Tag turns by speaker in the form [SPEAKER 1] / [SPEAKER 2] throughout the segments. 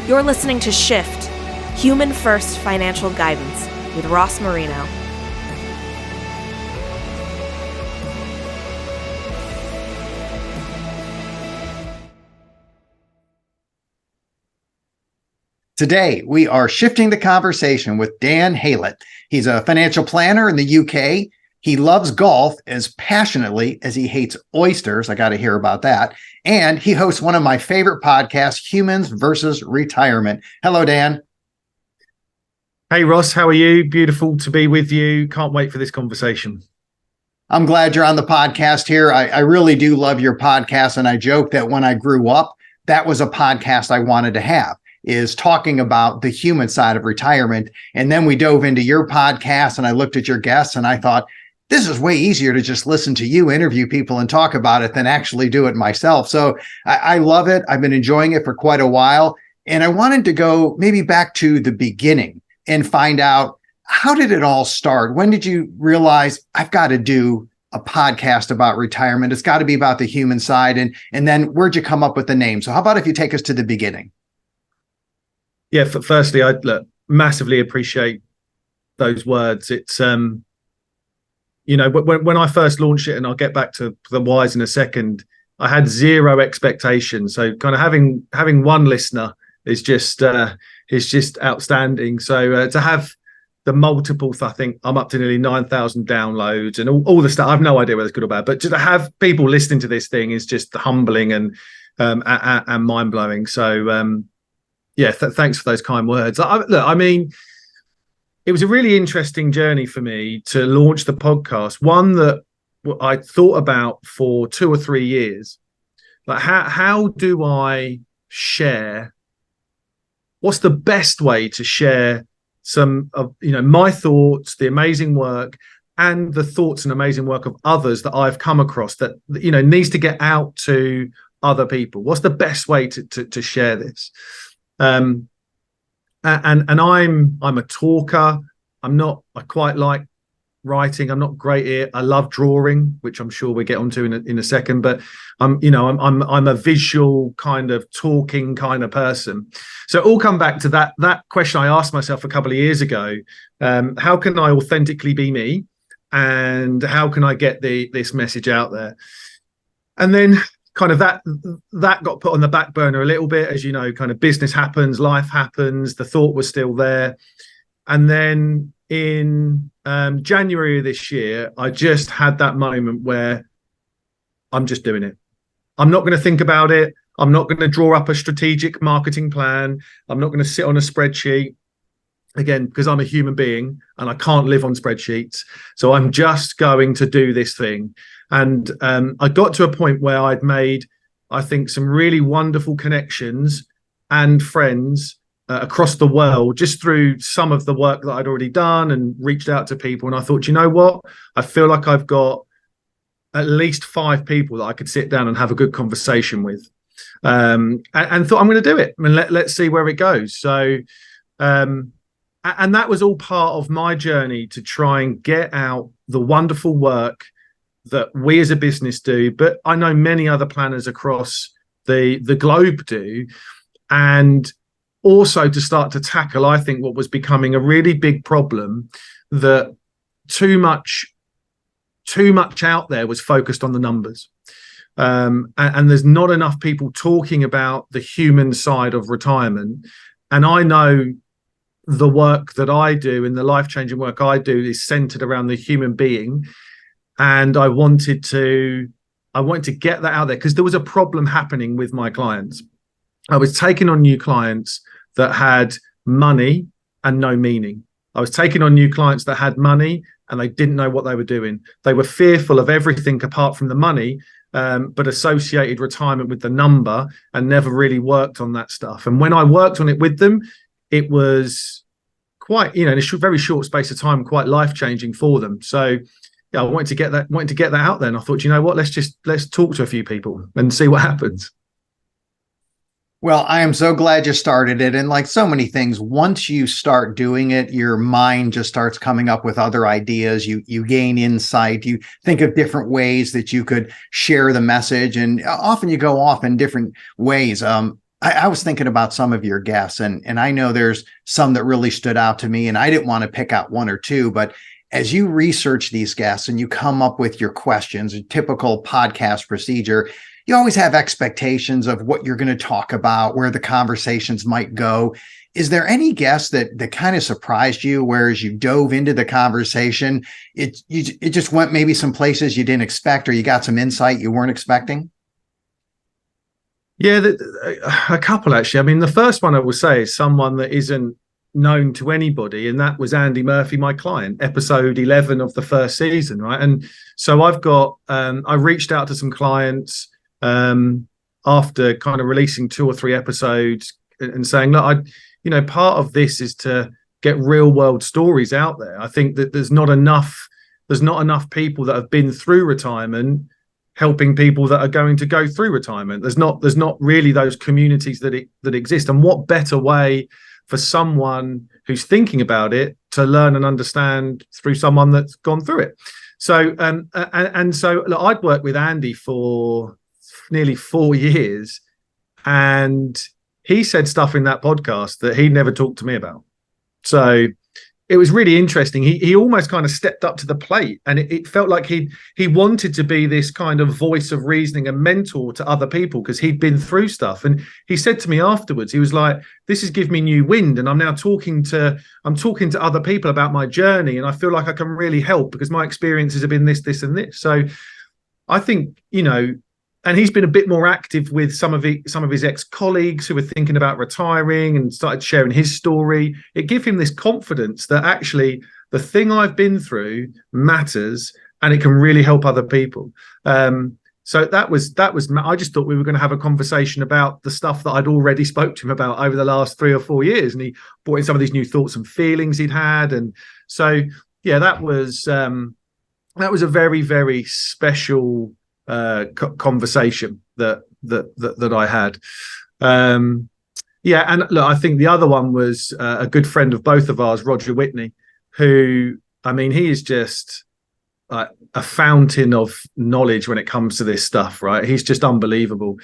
[SPEAKER 1] You're listening to Shift, Human First Financial Guidance with Ross Marino.
[SPEAKER 2] Today, we are shifting the conversation with Dan Haylett. He's a financial planner in the UK. He loves golf as passionately as he hates oysters. I got to hear about that. And he hosts one of my favorite podcasts, Humans versus Retirement. Hello, Dan.
[SPEAKER 3] Hey, Ross, how are you? Beautiful to be with you. Can't wait for this conversation.
[SPEAKER 2] I'm glad you're on the podcast here. I really do love your podcast. And I joke that when I grew up, that was a podcast I wanted to have, is talking about the human side of retirement. And then we dove into your podcast and I looked at your guests and I thought, this is way easier to just listen to you interview people and talk about it than actually do it myself. So I love it. I've been enjoying it for quite a while. And I wanted to go maybe back to the beginning and find out, how did it all start? When did you realize I've got to do a podcast about retirement? It's got to be about the human side. And then where'd you come up with the name? So how about if you take us to the beginning?
[SPEAKER 3] Yeah, firstly, I massively appreciate those words. It's, when I first launched it, and I'll get back to the whys in a second, I had zero expectations. So kind of having one listener is just outstanding. So to have the multiples, I think I'm up to nearly 9,000 downloads and all the stuff. I have no idea whether it's good or bad, but to have people listening to this thing is just humbling and mind blowing. So thanks for those kind words. It was a really interesting journey for me to launch the podcast, one that I thought about for 2 or 3 years. Like, how do I share? What's the best way to share some of my thoughts, the amazing work, and the thoughts and amazing work of others that I've come across that needs to get out to other people? What's the best way to share this? And I'm a talker. I quite like writing. I'm not great here. I love drawing, which I'm sure we'll get onto in a second, but I'm a visual kind of talking kind of person. So it all come back to that question I asked myself a couple of years ago. How can I authentically be me? And how can I get this message out there? And then kind of that got put on the back burner a little bit, as you know, kind of business happens, life happens, the thought was still there. And then in January of this year, I just had that moment where I'm just doing it. I'm not going to think about it. I'm not going to draw up a strategic marketing plan. I'm not going to sit on a spreadsheet, again, because I'm a human being and I can't live on spreadsheets. So I'm just going to do this thing. And I got to a point where I'd made, I think, some really wonderful connections and friends across the world just through some of the work that I'd already done and reached out to people. And I thought, you know what? I feel like I've got at least 5 people that I could sit down and have a good conversation with. And thought, I'm going to do it. I mean, let's see where it goes. So, and that was all part of my journey to try and get out the wonderful work that we as a business do, but I know many other planners across the globe do, and also to start to tackle, I think, what was becoming a really big problem, that too much out there was focused on the numbers. And there's not enough people talking about the human side of retirement. And I know the work that I do and the life-changing work I do is centered around the human being. And I wanted to get that out there because there was a problem happening with my clients. I was taking on new clients that had money and no meaning. I was taking on new clients that had money and they didn't know what they were doing. They were fearful of everything apart from the money, but associated retirement with the number and never really worked on that stuff. And when I worked on it with them, it was quite, in a very short space of time, quite life-changing for them. So yeah, I wanted to get that out there. And I thought, you know what, let's talk to a few people and see what happens.
[SPEAKER 2] Well, I am so glad you started it. And like so many things, once you start doing it, your mind just starts coming up with other ideas. You gain insight. You think of different ways that you could share the message. And often you go off in different ways. I was thinking about some of your guests, and I know there's some that really stood out to me, and I didn't want to pick out one or two, but as you research these guests and you come up with your questions, a typical podcast procedure, you always have expectations of what you're going to talk about, where the conversations might go. Is there any guest that kind of surprised you, whereas you dove into the conversation, it just went maybe some places you didn't expect, or you got some insight you weren't expecting?
[SPEAKER 3] Yeah, a couple actually. I mean, the first one I will say is someone that isn't known to anybody, and that was Andy Murphy, my client, episode 11 of the first season, right? And so I've got I reached out to some clients after kind of releasing 2 or 3 episodes and saying, look, part of this is to get real world stories out there. I think that there's not enough people that have been through retirement helping people that are going to go through retirement. There's not really those communities that exist. And what better way for someone who's thinking about it to learn and understand through someone that's gone through it. So so look, I'd worked with Andy for nearly 4 years, and he said stuff in that podcast that he never talked to me about. So it was really interesting. He almost kind of stepped up to the plate, and it felt like he wanted to be this kind of voice of reasoning and mentor to other people because he'd been through stuff. And he said to me afterwards, he was like, "This has given me new wind, and I'm now talking to other people about my journey, and I feel like I can really help because my experiences have been this, and this." So I think, and he's been a bit more active with some of his ex-colleagues who were thinking about retiring and started sharing his story. It gave him this confidence that actually the thing I've been through matters and it can really help other people. So that was. I just thought we were going to have a conversation about the stuff that I'd already spoke to him about over the last 3 or 4 years, and he brought in some of these new thoughts and feelings he'd had, and so yeah, that was a very, very special conversation that I had. And look, I think the other one was a good friend of both of ours, Roger Whitney, who, I mean, he is just a fountain of knowledge when it comes to this stuff, right? He's just unbelievable.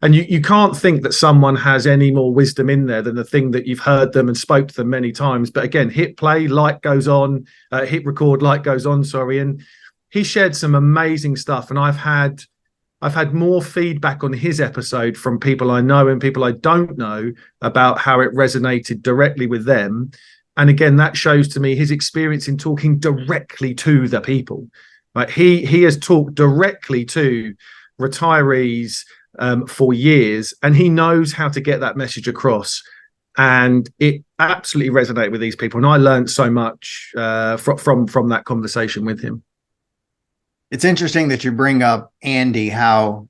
[SPEAKER 3] And you can't think that someone has any more wisdom in there than the thing that you've heard them and spoke to them many times. But again, hit play, light goes on, hit record, light goes on, sorry. And he shared some amazing stuff, and I've had more feedback on his episode from people I know and people I don't know about how it resonated directly with them. And again, that shows to me his experience in talking directly to the people. Right? He has talked directly to retirees for years, and he knows how to get that message across. And it absolutely resonated with these people, and I learned so much from that conversation with him.
[SPEAKER 2] It's interesting that you bring up Andy, how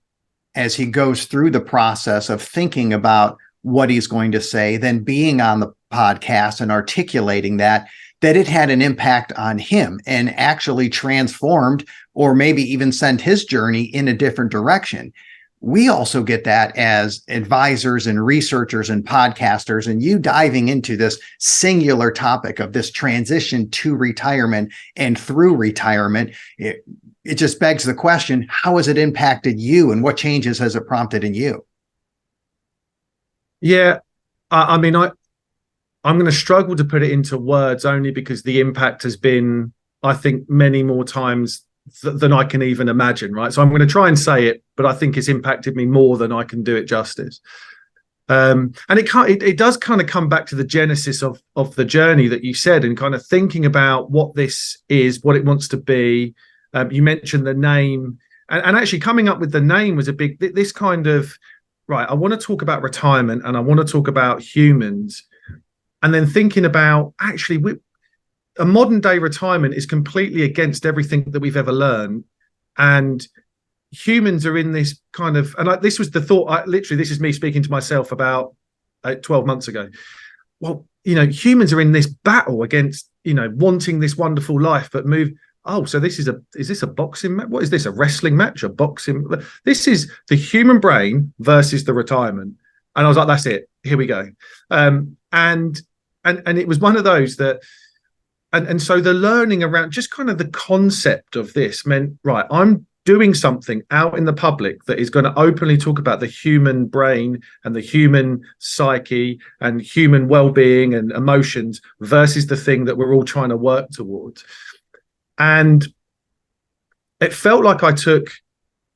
[SPEAKER 2] as he goes through the process of thinking about what he's going to say, then being on the podcast and articulating that it had an impact on him and actually transformed or maybe even sent his journey in a different direction. We also get that as advisors and researchers and podcasters, and you diving into this singular topic of this transition to retirement and through retirement. It just begs the question, how has it impacted you, and what changes has it prompted in you?
[SPEAKER 3] Yeah, I mean, I'm going to struggle to put it into words, only because the impact has been, I think, many more times than I can even imagine, right? So I'm going to try and say it, but I think it's impacted me more than I can do it justice. And it does kind of come back to the genesis of the journey that you said, and kind of thinking about what this is, what it wants to be. You mentioned the name, and actually coming up with the name was a big, this kind of, right, I want to talk about retirement and I want to talk about humans, and then thinking about actually a modern day retirement is completely against everything that we've ever learned. And humans are in this kind of, and this was the thought, literally, this is me speaking to myself about 12 months ago. Well, humans are in this battle against, wanting this wonderful life, but oh, so is this a boxing match? What is this? A wrestling match? A boxing? This is the human brain versus the retirement. And I was like, that's it. Here we go. And it was one of those that, and so the learning around just kind of the concept of this meant, right, I'm doing something out in the public that is going to openly talk about the human brain and the human psyche and human well-being and emotions versus the thing that we're all trying to work towards. And it felt like I took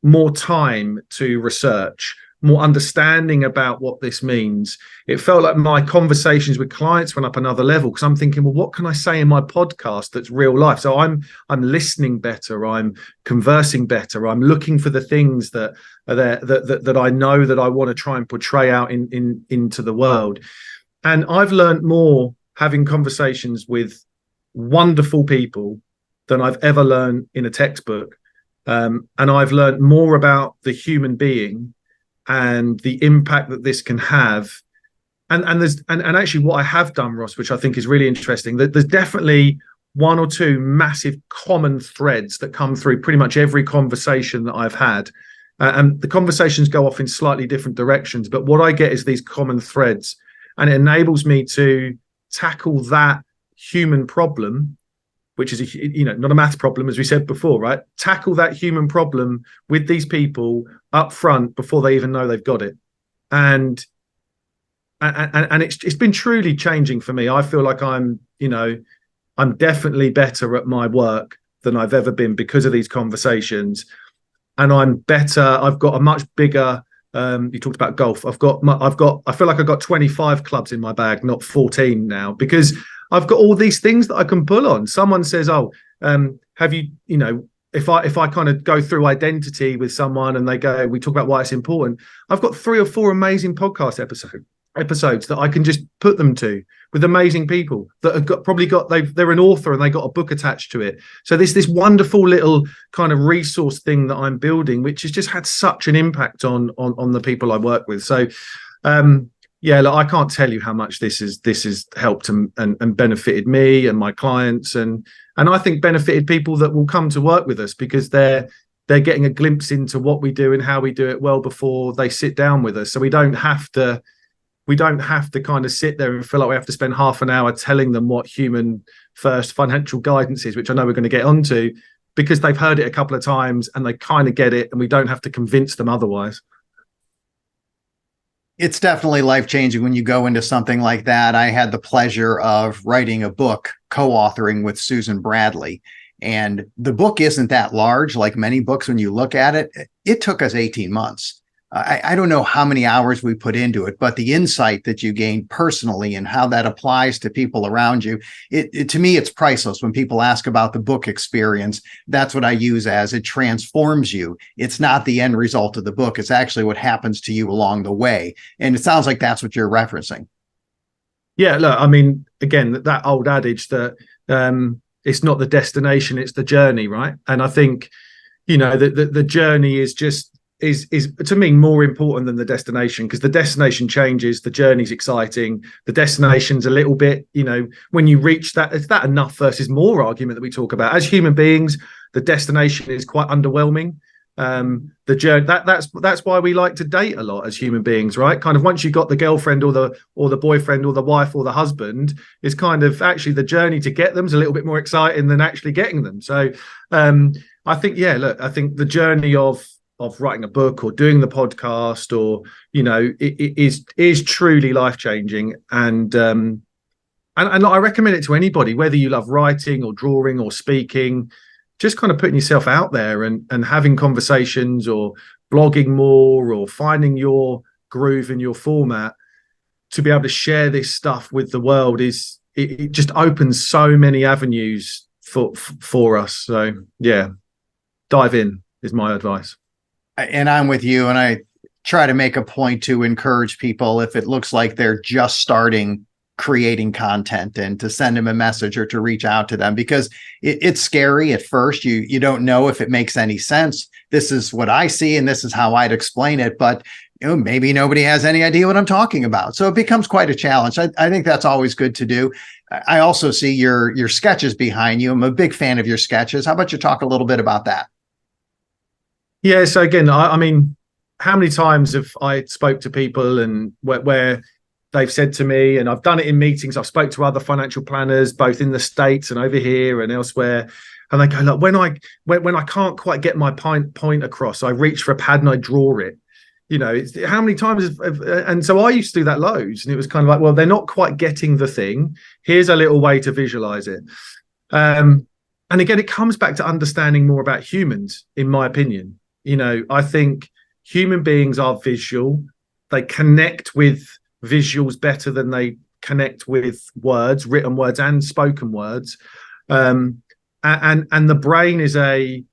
[SPEAKER 3] more time to research, more understanding about what this means. It felt like my conversations with clients went up another level, because I'm thinking, well, what can I say in my podcast that's real life? So I'm listening better, I'm conversing better, I'm looking for the things that are there that I know that I want to try and portray out into the world. And I've learned more having conversations with wonderful people than I've ever learned in a textbook. And I've learned more about the human being and the impact that this can have. And actually what I have done, Ross, which I think is really interesting, that there's definitely one or two massive common threads that come through pretty much every conversation that I've had. And the conversations go off in slightly different directions, but what I get is these common threads, and it enables me to tackle that human problem, which is not a math problem, as we said before, right? Tackle that human problem with these people up front before they even know they've got it. And it's been truly changing for me. I feel like I'm definitely better at my work than I've ever been because of these conversations. And I'm better. I've got a much bigger, you talked about golf. I feel like I've got 25 clubs in my bag, not 14 now, because I've got all these things that I can pull on. Someone says, "Oh, have you? If I kind of go through identity with someone and they go, we talk about why it's important. I've got 3 or 4 amazing podcast episodes that I can just put them to with amazing people that have they're an author and they got a book attached to it. So this wonderful little kind of resource thing that I'm building, which has just had such an impact on the people I work with. So." Yeah, look, I can't tell you how much this has helped and benefited me and my clients, and I think benefited people that will come to work with us, because they're getting a glimpse into what we do and how we do it well before they sit down with us. So we don't have to kind of sit there and feel like we have to spend half an hour telling them what human first financial guidance is, which I know we're going to get onto, because they've heard it a couple of times and they kind of get it, and we don't have to convince them otherwise.
[SPEAKER 2] It's definitely life-changing when you go into something like that. I had the pleasure of writing a book, co-authoring with Susan Bradley. And the book isn't that large, like many books when you look at it. It took us 18 months. I don't know how many hours we put into it, but the insight that you gain personally and how that applies to people around you, to me, it's priceless. When people ask about the book experience, that's what I use as it transforms you. It's not the end result of the book. It's actually what happens to you along the way. And it sounds like that's what you're referencing. Yeah,
[SPEAKER 3] look, I mean, again, that old adage that it's not the destination, it's the journey, right? And I think, the journey is to me more important than the destination, because the destination changes, the journey's exciting, the destination's a little bit, when you reach that, it's that enough versus more argument that we talk about. As human beings, the destination is quite underwhelming. The journey, that's why we like to date a lot as human beings, right? Kind of once you've got the girlfriend or the boyfriend or the wife or the husband, is kind of actually the journey to get them is a little bit more exciting than actually getting them. So I think, I think the journey of writing a book or doing the podcast, or it is truly life-changing, and I recommend it to anybody, whether you love writing or drawing or speaking. Just kind of putting yourself out there and having conversations, or blogging more, or finding your groove and your format to be able to share this stuff with the world it just opens so many avenues for us. So yeah, dive in is my advice.
[SPEAKER 2] And I'm with you. And I try to make a point to encourage people, if it looks like they're just starting creating content, and to send them a message or to reach out to them, because it's scary at first. You don't know if it makes any sense. This is what I see, and this is how I'd explain it. But maybe nobody has any idea what I'm talking about. So it becomes quite a challenge. I think that's always good to do. I also see your sketches behind you. I'm a big fan of your sketches. How about you talk a little bit about that?
[SPEAKER 3] Yeah, so again, I mean, how many times have I spoke to people and where they've said to me, and I've done it in meetings, I've spoke to other financial planners, both in the States and over here and elsewhere, And they go, like, when I can't quite get my point across, I reach for a pad and I draw it. You know, how many times and so I used to do that loads, and it was kind of like, well, they're not quite getting the thing. Here's a little way to visualize it. And again, it comes back to understanding more about humans, in my opinion. You know, I think human beings are visual. They connect with visuals better than they connect with words, written words and spoken words. And the brain is a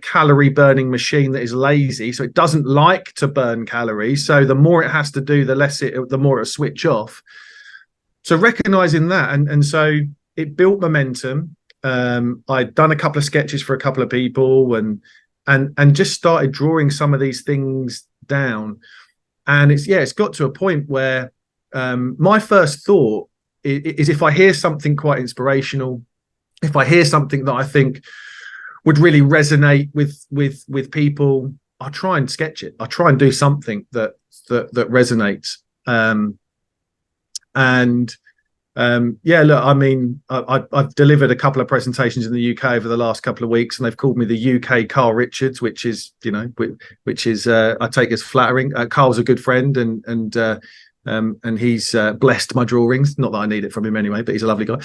[SPEAKER 3] calorie burning machine that is lazy, so it doesn't like to burn calories. So the more it has to do, the more it'll switch off. So recognizing that, and so it built momentum. I'd done a couple of sketches for a couple of people, and just started drawing some of these things down. And it's got to a point where my first thought is, if I hear something quite inspirational, if I hear something that I think would really resonate with people, I'll try and sketch it. I'll try and do something that resonates. Look, I mean, I've delivered a couple of presentations in the UK over the last couple of weeks, and they've called me the UK Carl Richards, which is I take as flattering. Carl's a good friend, and he's blessed my drawings. Not that I need it from him anyway, but he's a lovely guy.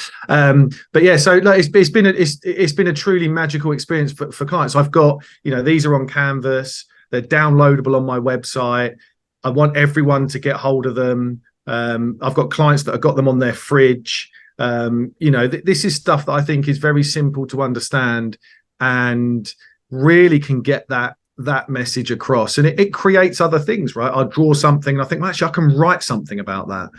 [SPEAKER 3] But yeah, so like, it's been a truly magical experience for clients. I've got, you know, these are on canvas. They're downloadable on my website. I want everyone to get hold of them. I've got clients that have got them on their fridge. You know, this is stuff that I think is very simple to understand and really can get that message across, and it creates other things, right? I'll draw something and I think, well, actually I can write something about that,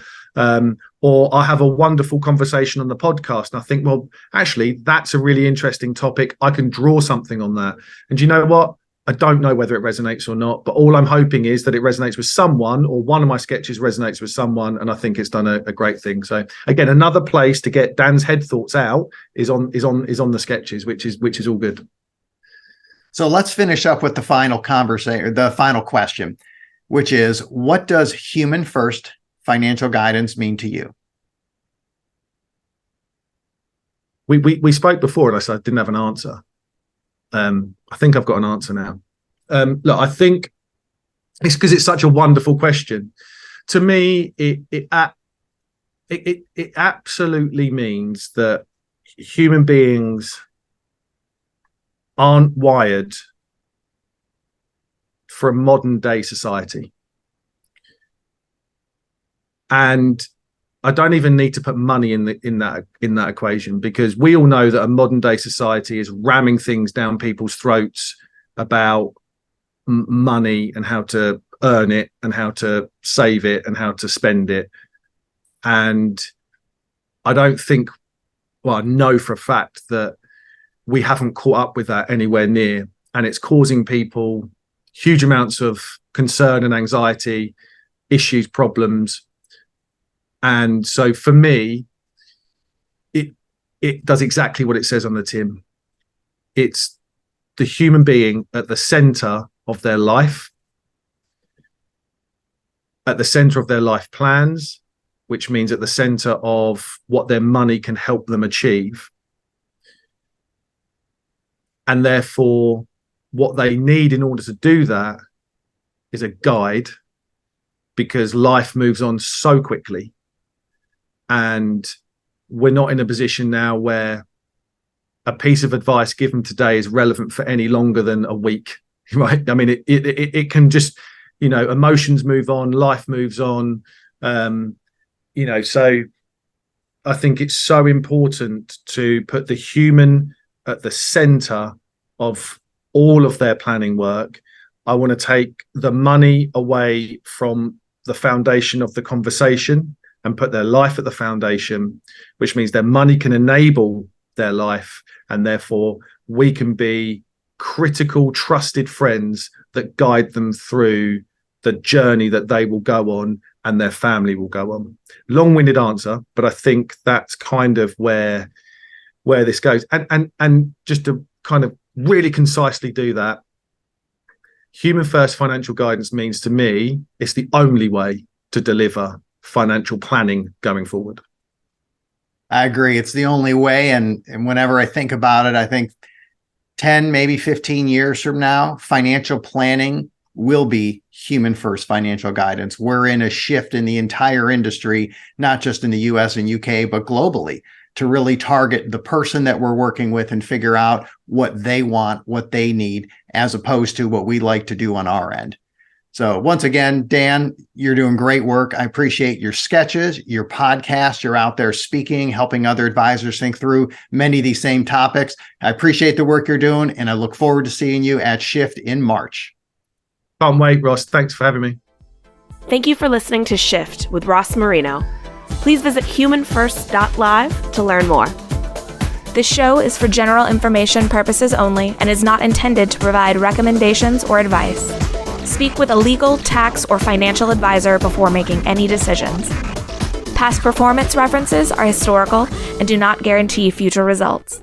[SPEAKER 3] or I have a wonderful conversation on the podcast and I think, well, actually that's a really interesting topic, I can draw something on that. And you know what, I don't know whether it resonates or not, but all I'm hoping is that it resonates with someone, or one of my sketches resonates with someone, and I think it's done a great thing. So again, another place to get Dan's head thoughts out is on the sketches, which is all good.
[SPEAKER 2] So let's finish up with the final conversation, the final question, which is, what does human first financial guidance mean to you?
[SPEAKER 3] We spoke before and I said I didn't have an answer. I think I've got an answer now. Look, I think it's because it's such a wonderful question. To me, it absolutely means that human beings aren't wired for a modern day society. And I don't even need to put money in that equation, because we all know that a modern day society is ramming things down people's throats about money and how to earn it and how to save it and how to spend it. And I don't think, well, I know for a fact that we haven't caught up with that anywhere near, and it's causing people huge amounts of concern and anxiety, issues, problems. And so for me, it does exactly what it says on the tin. It's the human being at the center of their life, at the center of their life plans, which means at the center of what their money can help them achieve. And therefore, what they need in order to do that is a guide, because life moves on so quickly. And we're not in a position now where a piece of advice given today is relevant for any longer than a week, right? I mean, it can just, you know, emotions move on, life moves on. You know, so I think it's so important to put the human at the center of all of their planning work. I want to take the money away from the foundation of the conversation and put their life at the foundation, which means their money can enable their life, and therefore we can be critical, trusted friends that guide them through the journey that they will go on and their family will go on. Long-winded answer, but I think that's kind of where this goes. And just to kind of really concisely do that, human first financial guidance means, to me, it's the only way to deliver financial planning going forward.
[SPEAKER 2] I agree. It's the only way. And whenever I think about it, I think 10, maybe 15 years from now, financial planning will be human first financial guidance. We're in a shift in the entire industry, not just in the US and UK, but globally, to really target the person that we're working with and figure out what they want, what they need, as opposed to what we like to do on our end. So once again, Dan, you're doing great work. I appreciate your sketches, your podcast. You're out there speaking, helping other advisors think through many of these same topics. I appreciate the work you're doing, and I look forward to seeing you at Shift in March.
[SPEAKER 3] Can't wait, Ross. Thanks for having me.
[SPEAKER 1] Thank you for listening to Shift with Ross Marino. Please visit humanfirst.live to learn more. This show is for general information purposes only and is not intended to provide recommendations or advice. Speak with a legal, tax, or financial advisor before making any decisions. Past performance references are historical and do not guarantee future results.